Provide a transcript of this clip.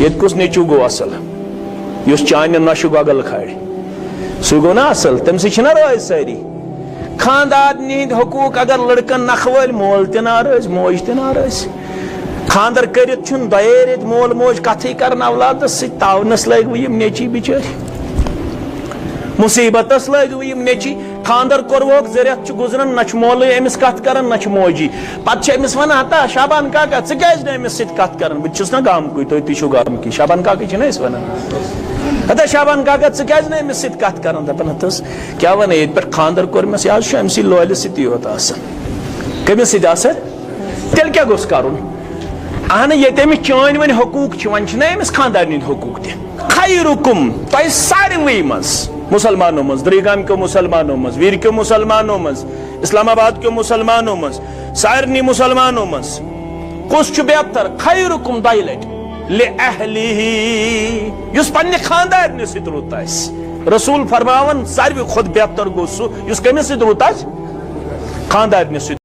یہ کس نیچو گو اصل اس چانہ نشہ گگل کھڑ سہ گو نا اصل تم سی نا رٲضۍ ساری خاندار ہند حقوق اگر لڑکن نکھ ول مول تہ ناراض موج تہ ناراض خاندر کرت چھن دۄیے ریٚتۍ مول موج کتھٕے کرن اولادس سۭتۍ تاونس لٲگۍ وٕ یِم نیچی بچٲرۍ مصیبتس لٲگۍ وٕ یِم نیچی خاندر کوٚروُکھ زٕ رٮ۪تھ چھُ گُزران نہ چھُ مولٕے أمِس کتھ کران نہ چھُ موجی پتہٕ چھِ أمِس ونان ہتا شابان کاکا ژٕ کیازِ نہٕ أمِس سۭتۍ کتھ کران بہٕ چھُس نا گامکُے تُہۍ چھِو گامکی شابان کاکا چھِ نا أسۍ ونان ہتا شابان کاکا ژٕ کیازِ نہٕ أمِس سۭتۍ کتھ کران دپان ہتس کیاہ ونہٕ ییٚتہِ پٮ۪ٹھ خاندر کوٚر مےٚ یہِ حظ چھُ أمسٕے لولہِ سۭتی یوت آسان کٔمِس سۭتۍ آسان تیٚلہِ کیاہ گوٚژھ کرُن اہن ییٚتہِ أمِس چٲنۍ وۄنۍ حقوٗق چھِ وۄنۍ چھِنہ أمِس خاندارنہِ ہٕنٛدۍ حقوٗق تہِ خیرُکُم تۄہہِ ساروٕے منٛز مسلمانوں مز دریگام کیو مسلمانوں مز ویر کیو مسلمانوں مز اسلام آباد کیو مسلمانوں مز سارنی مسلمانوں مز کس چھُ بہتر خیرکم دۄیہِ لٹہِ لأہلِہ یُس پننہِ خاندارنہِ سۭتۍ رُت آسہِ رسول فرماون ساروی کھۄتہٕ بہتر گوٚو سُہ یُس کٔمِس سۭتۍ رُت آسہِ خاندارنہِ سۭتۍ